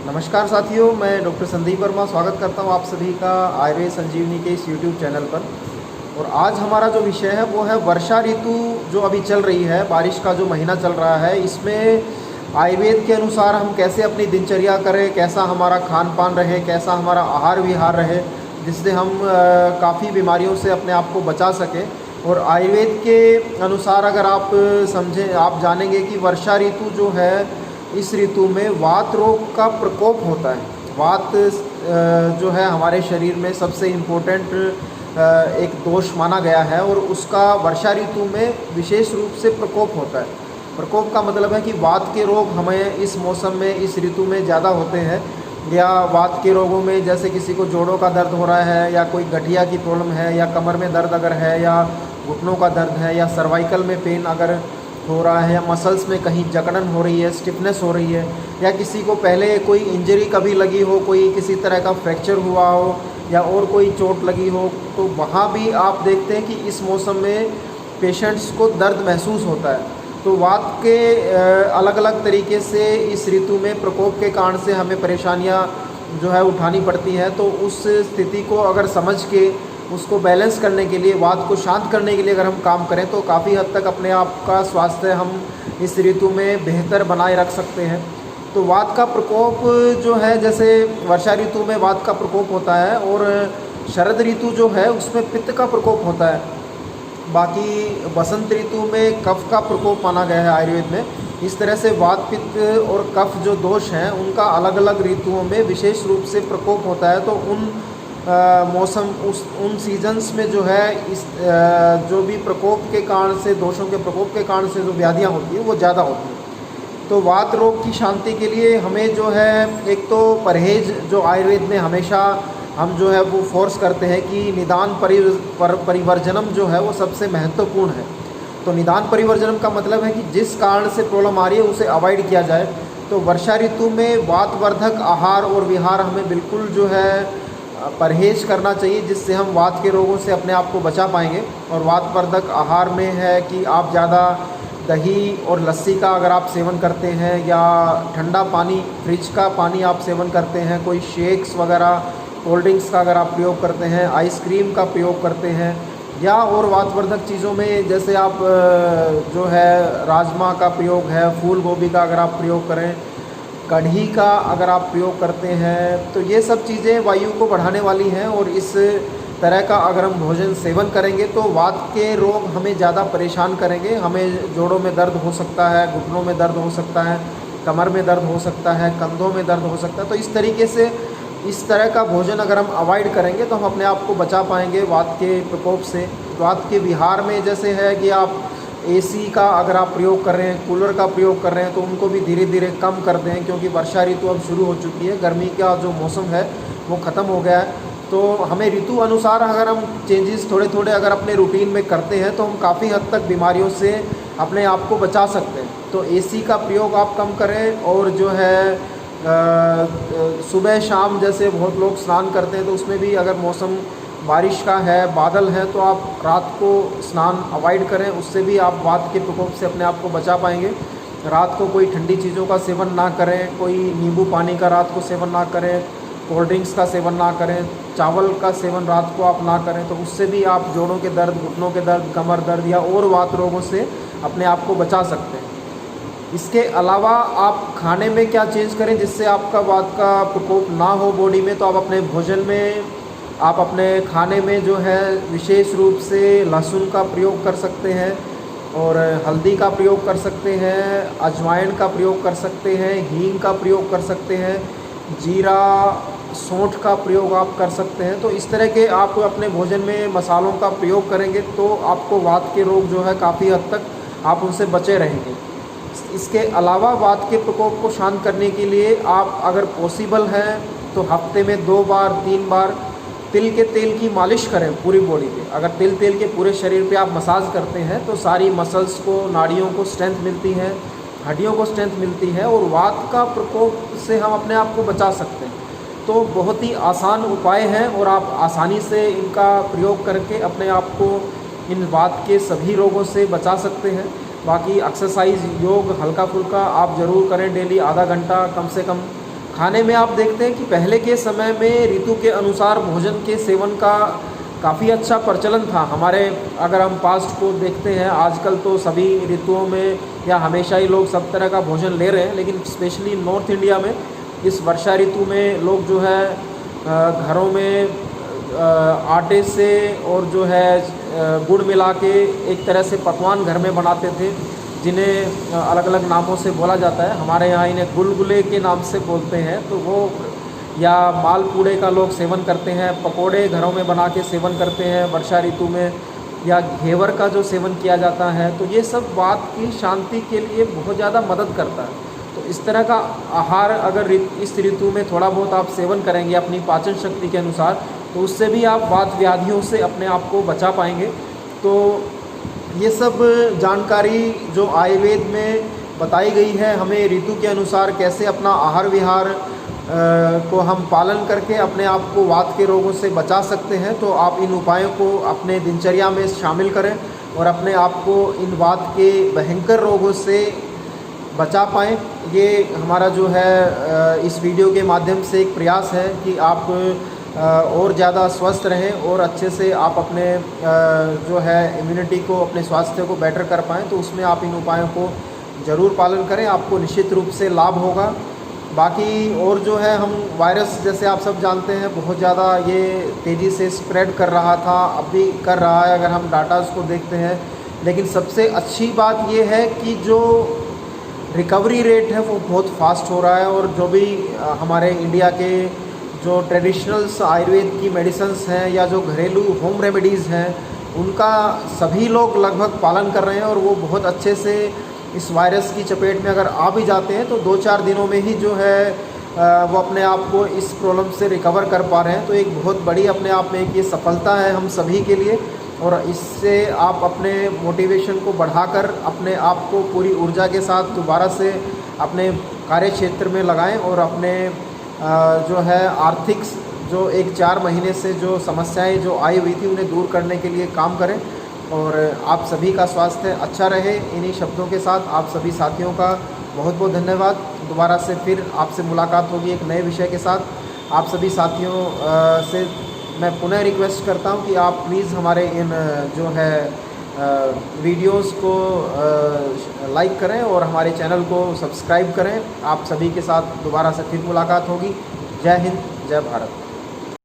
नमस्कार साथियों, मैं डॉक्टर संदीप वर्मा स्वागत करता हूं आप सभी का आयुर्वेद संजीवनी के इस यूट्यूब चैनल पर। और आज हमारा जो विषय है वो है वर्षा ऋतु जो अभी चल रही है, बारिश का जो महीना चल रहा है, इसमें आयुर्वेद के अनुसार हम कैसे अपनी दिनचर्या करें, कैसा हमारा खान पान रहे, कैसा हमारा आहार विहार रहे, जिससे हम काफ़ी बीमारियों से अपने आप को बचा सकें। और आयुर्वेद के अनुसार अगर आप समझें, आप जानेंगे कि वर्षा ऋतु जो है, इस ऋतु में वात रोग का प्रकोप होता है। वात जो है हमारे शरीर में सबसे इम्पोर्टेंट एक दोष माना गया है और उसका वर्षा ऋतु में विशेष रूप से प्रकोप होता है। प्रकोप का मतलब है कि वात के रोग हमें इस मौसम में, इस ऋतु में ज़्यादा होते हैं। या वात के रोगों में जैसे किसी को जोड़ों का दर्द हो रहा है, या कोई गठिया की प्रॉब्लम है, या कमर में दर्द अगर है, या घुटनों का दर्द है, या सर्वाइकल में पेन अगर हो रहा है, या मसल्स में कहीं जकड़न हो रही है, स्टिफनेस हो रही है, या किसी को पहले कोई इंजरी कभी लगी हो, कोई किसी तरह का फ्रैक्चर हुआ हो, या और कोई चोट लगी हो, तो वहाँ भी आप देखते हैं कि इस मौसम में पेशेंट्स को दर्द महसूस होता है। तो वात के अलग अलग तरीके से इस ऋतु में प्रकोप के कारण से हमें परेशानियाँ जो है उठानी पड़ती हैं। तो उस स्थिति को अगर समझ के उसको बैलेंस करने के लिए, वात को शांत करने के लिए अगर हम काम करें तो काफ़ी हद तक अपने आप का स्वास्थ्य हम इस ऋतु में बेहतर बनाए रख सकते हैं। तो वात का प्रकोप जो है, जैसे वर्षा ऋतु में वात का प्रकोप होता है, और शरद ऋतु जो है उसमें पित्त का प्रकोप होता है। बाकी बसंत ऋतु में कफ का प्रकोप माना गया है आयुर्वेद में। इस तरह से वात, पित्त और कफ जो दोष हैं उनका अलग अलग ऋतुओं में विशेष रूप से प्रकोप होता है। तो उन मौसम, उन सीजन्स में जो है इस जो भी प्रकोप के कारण से, दोषों के प्रकोप के कारण से जो व्याधियाँ होती हैं वो ज़्यादा होती हैं। तो वात रोग की शांति के लिए हमें जो है, एक तो परहेज जो आयुर्वेद में हमेशा हम जो है वो फोर्स करते हैं कि निदान परिवर्जनम जो है वो सबसे महत्वपूर्ण है। तो निदान परिवर्जनम का मतलब है कि जिस कारण से प्रॉब्लम आ रही है उसे अवॉइड किया जाए। तो वर्षा ऋतु में वातवर्धक आहार और विहार हमें बिल्कुल जो है परहेज करना चाहिए, जिससे हम वात के रोगों से अपने आप को बचा पाएंगे। और वातवर्धक आहार में है कि आप ज़्यादा दही और लस्सी का अगर आप सेवन करते हैं, या ठंडा पानी, फ्रिज का पानी आप सेवन करते हैं, कोई शेक्स वगैरह, कोल्ड ड्रिंक्स का अगर आप प्रयोग करते हैं, आइसक्रीम का प्रयोग करते हैं, या और वातवर्धक चीज़ों में जैसे आप जो है राजमा का प्रयोग है, फूल गोभी का अगर आप प्रयोग करें, कढ़ी का अगर आप प्रयोग करते हैं, तो ये सब चीज़ें वायु को बढ़ाने वाली हैं। और इस तरह का अगर हम भोजन सेवन करेंगे तो वात के रोग हमें ज़्यादा परेशान करेंगे। हमें जोड़ों में दर्द हो सकता है, घुटनों में दर्द हो सकता है, कमर में दर्द हो सकता है, कंधों में दर्द हो सकता है। तो इस तरीके से, इस तरह का भोजन अगर हम अवॉइड करेंगे तो हम अपने आप को बचा पाएंगे वात के प्रकोप से। वात के विहार में जैसे है कि आप एसी का अगर आप प्रयोग कर रहे हैं, कूलर का प्रयोग कर रहे हैं, तो उनको भी धीरे धीरे कम कर दें, क्योंकि वर्षा ऋतु अब शुरू हो चुकी है, गर्मी का जो मौसम है वो ख़त्म हो गया है। तो हमें ऋतु अनुसार अगर हम चेंजेस थोड़े थोड़े अगर अपने रूटीन में करते हैं तो हम काफ़ी हद तक बीमारियों से अपने आप को बचा सकते हैं। तो एसी का प्रयोग आप कम करें, और जो है सुबह शाम जैसे बहुत लोग स्नान करते हैं, तो उसमें भी अगर मौसम बारिश का है, बादल है, तो आप रात को स्नान अवॉइड करें, उससे भी आप वात के प्रकोप से अपने आप को बचा पाएंगे। रात को कोई ठंडी चीज़ों का सेवन ना करें, कोई नींबू पानी का रात को सेवन ना करें, कोल्ड ड्रिंक्स का सेवन ना करें, चावल का सेवन रात को आप ना करें। तो उससे भी आप जोड़ों के दर्द, घुटनों के दर्द, कमर दर्द या और वात रोगों से अपने आप को बचा सकते हैं। इसके अलावा आप खाने में क्या चेंज करें जिससे आपका वात का प्रकोप ना हो बॉडी में, तो आप अपने भोजन में, आप अपने खाने में जो है विशेष रूप से लहसुन का प्रयोग कर सकते हैं, और हल्दी का प्रयोग कर सकते हैं, अजवाइन का प्रयोग कर सकते हैं, हींग का प्रयोग कर सकते हैं, जीरा, सौंठ का प्रयोग आप कर सकते हैं। तो इस तरह के आप अपने भोजन में मसालों का प्रयोग करेंगे तो आपको वात के रोग जो है काफ़ी हद तक आप उनसे बचे रहेंगे। इसके अलावा वात के प्रकोप को शांत करने के लिए आप अगर पॉसिबल है तो हफ्ते में 2 बार 3 बार तिल के तेल की मालिश करें पूरी बॉडी पे। अगर तिल तेल के पूरे शरीर पे आप मसाज करते हैं तो सारी मसल्स को, नाड़ियों को स्ट्रेंथ मिलती है, हड्डियों को स्ट्रेंथ मिलती है, और वात का प्रकोप से हम अपने आप को बचा सकते हैं। तो बहुत ही आसान उपाय हैं, और आप आसानी से इनका प्रयोग करके अपने आप को इन वात के सभी रोगों से बचा सकते हैं। बाकी एक्सरसाइज, योग हल्का फुल्का आप ज़रूर करें, डेली आधा घंटा कम से कम खाने में आप देखते हैं कि पहले के समय में ऋतु के अनुसार भोजन के सेवन का काफ़ी अच्छा प्रचलन था हमारे। अगर हम पास्ट को देखते हैं, आजकल तो सभी ऋतुओं में या हमेशा ही लोग सब तरह का भोजन ले रहे हैं, लेकिन स्पेशली नॉर्थ इंडिया में इस वर्षा ऋतु में लोग जो है घरों में आटे से और जो है गुड़ मिला के एक तरह से पकवान घर में बनाते थे, जिन्हें अलग अलग नामों से बोला जाता है। हमारे यहाँ इन्हें गुलगुले के नाम से बोलते हैं। तो वो या मालपूड़े का लोग सेवन करते हैं, पकोड़े घरों में बना के सेवन करते हैं वर्षा ऋतु में, या घेवर का जो सेवन किया जाता है। तो ये सब बात की शांति के लिए बहुत ज़्यादा मदद करता है। तो इस तरह का आहार अगर इस ऋतु में थोड़ा बहुत आप सेवन करेंगे अपनी पाचन शक्ति के अनुसार, तो उससे भी आप वात व्याधियों से अपने आप को बचा पाएंगे। तो ये सब जानकारी जो आयुर्वेद में बताई गई है, हमें ऋतु के अनुसार कैसे अपना आहार विहार को हम पालन करके अपने आप को वात के रोगों से बचा सकते हैं, तो आप इन उपायों को अपने दिनचर्या में शामिल करें और अपने आप को इन वात के भयंकर रोगों से बचा पाएँ। ये हमारा जो है इस वीडियो के माध्यम से एक प्रयास है कि आप और ज़्यादा स्वस्थ रहें और अच्छे से आप अपने जो है इम्यूनिटी को, अपने स्वास्थ्य को बेटर कर पाएँ। तो उसमें आप इन उपायों को ज़रूर पालन करें, आपको निश्चित रूप से लाभ होगा। बाकी और जो है, हम वायरस जैसे आप सब जानते हैं बहुत ज़्यादा ये तेज़ी से स्प्रेड कर रहा था, अब भी कर रहा है अगर हम डाटाज़ को देखते हैं। लेकिन सबसे अच्छी बात ये है कि जो रिकवरी रेट है वो बहुत फास्ट हो रहा है, और जो भी हमारे इंडिया के जो ट्रेडिशनल्स आयुर्वेद की मेडिसिन्स हैं या जो घरेलू होम रेमेडीज़ हैं, उनका सभी लोग लगभग पालन कर रहे हैं, और वो बहुत अच्छे से इस वायरस की चपेट में अगर आ भी जाते हैं तो 2-4 दिनों में ही जो है वो अपने आप को इस प्रॉब्लम से रिकवर कर पा रहे हैं। तो एक बहुत बड़ी अपने आप में एक ये सफलता है हम सभी के लिए, और इससे आप अपने मोटिवेशन को बढ़ाकर अपने आप को पूरी ऊर्जा के साथ दोबारा से अपने कार्य क्षेत्र में लगाएं, और अपने जो है आर्थिक जो 1-4 महीने से जो समस्याएं जो आई हुई थी उन्हें दूर करने के लिए काम करें, और आप सभी का स्वास्थ्य अच्छा रहे। इन्हीं शब्दों के साथ आप सभी साथियों का बहुत बहुत धन्यवाद। दोबारा से फिर आपसे मुलाकात होगी एक नए विषय के साथ। आप सभी साथियों से मैं पुनः रिक्वेस्ट करता हूं कि आप प्लीज़ हमारे इन जो है वीडियोस को लाइक करें और हमारे चैनल को सब्सक्राइब करें। आप सभी के साथ दोबारा से फिर मुलाकात होगी। जय हिंद, जय भारत।